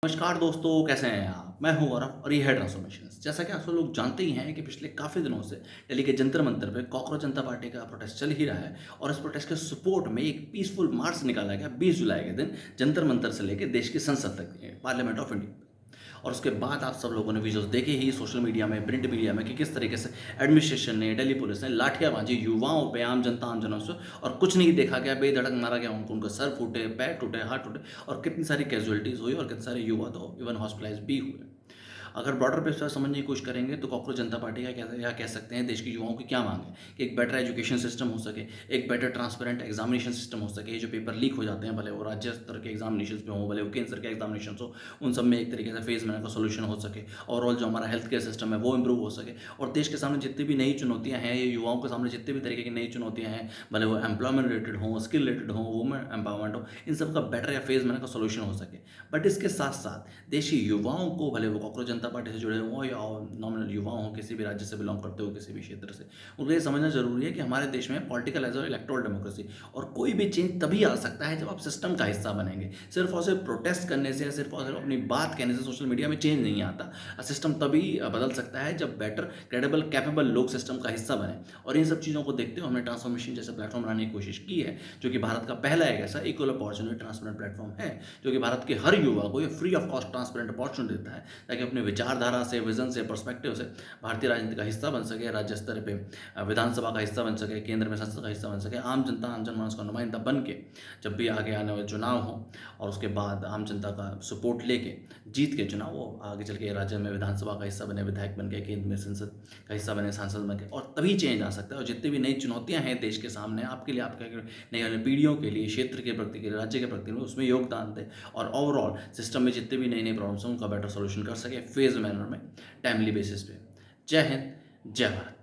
नमस्कार दोस्तों, कैसे हैं आप? मैं हूं गौरव और ये है ट्रांसफॉर्मेशंस। जैसा कि आप सब लोग जानते ही हैं कि पिछले काफ़ी दिनों से दिल्ली के जंतर मंतर पे कॉकरोच जनता पार्टी का प्रोटेस्ट चल ही रहा है और इस प्रोटेस्ट के सपोर्ट में एक पीसफुल मार्च निकाला गया 20 जुलाई के दिन जंतर मंतर से लेकर देश की संसद तक, पार्लियामेंट ऑफ इंडिया। और उसके बाद आप सब लोगों ने वीडियोस देखे ही सोशल मीडिया में, प्रिंट मीडिया में कि किस तरीके से एडमिनिस्ट्रेशन ने, दिल्ली पुलिस ने लाठियां बांधी युवाओं पे, आम जनता, आम जनों से, और कुछ नहीं देखा गया, बेधड़क मारा गया उनको। उनके सर फूटे, पैर टूटे, हाथ टूटे और कितनी सारी कैजुअलिटीज़ हुई और कितने सारे युवा तो इवन हॉस्पिटलाइज भी हुए। अगर ब्रॉडर पिक्चर समझने की कोशिश करेंगे तो कॉकरोच जनता पार्टी का क्या कह सकते हैं, देश के युवाओं की क्या मांग है कि एक बेटर एजुकेशन सिस्टम हो सके, एक बेटर ट्रांसपेरेंट एग्जामिनेशन सिस्टम हो सके। जो पेपर लीक हो जाते हैं, भले वो राज्य स्तर के एग्जामिनेशन पे हो, भले वो केंद्र स्तर के एग्जामिनेशन हो, उन सब में एक तरीके से फेज मैनर का सोल्यूशन हो सके। ओवरऑल जो हमारा हेल्थ केयर सिस्टम है वो इंप्रूव हो सके और देश के सामने जितनी भी नई चुनौतियां हैं, ये युवाओं के सामने जितने भी तरीके की नई चुनौतियां हैं, भले वो एम्प्लॉयमेंट रिलेटेड हो, स्किल रिलेटेड हो, वुमेन एम्पावरमेंट हो, इन सब का बेटर या फेज मैनर का सोल्यूशन हो सके। बट इसके साथ साथ देश के युवाओं को, भले वो कॉकरोच जनता पार्टी से जुड़े हों या नॉमिनल युवा हों, किसी भी राज्य से बिलोंग करते हो, किसी भी क्षेत्र से, उनको ये समझना जरूरी है कि हमारे देश में पॉलिटिकल एज और इलेक्टोरल डेमोक्रेसी, और कोई भी चेंज तभी आ सकता है जब आप सिस्टम का हिस्सा बनेंगे। सिर्फ और सिर्फ प्रोटेस्ट करने से या सिर्फ और सिर्फ अपनी बात कहने से सोशल मीडिया में चेंज नहीं आता। सिस्टम तभी बदल सकता है जब बेटर, क्रेडिबल, कैपेबल लोग सिस्टम का हिस्सा बने। और इन सब चीज़ों को देखते हुए हमने ट्रांसफॉर्मेशन जैसे प्लेटफॉर्म बनाने की कोशिश की है, जो कि भारत का पहला एक ऐसा इक्वल अपॉर्चुनिटी ट्रांसपेरेंट प्लेटफॉर्म है, जो कि भारत के हर युवा को ये free of cost transparent opportunity देता है, ताकि अपने विचारधारा से, विजन से, पर्सपेक्टिव से भारतीय राजनीति का हिस्सा बन सके, राज्य स्तर पे विधानसभा का हिस्सा बन सके, केंद्र में संसद का हिस्सा बन सके, आम जनता, आम जनमानस का नुमाइंदा बन के जब भी आगे आने वाले चुनाव हो और उसके बाद आम जनता का सपोर्ट लेके जीत के चुनाव, वो आगे चल के राज्य में विधानसभा का हिस्सा बने, विधायक बन के, केंद्र में संसद का हिस्सा बने, सांसद बन के, और तभी चेंज आ सकता है। और जितनी भी नई चुनौतियां हैं देश के सामने, आपके लिए, आपके नई वाली पीढ़ियों के लिए, क्षेत्र के प्रति के लिए, राज्य के प्रति में, उसमें योगदान दें और ओवरऑल सिस्टम में जितने भी नई नई प्रॉब्लम्स हैं उनका बेटर सोल्यूशन कर सके फेज मैनर में, टाइमली बेसिस पे। जय हिंद, जय भारत।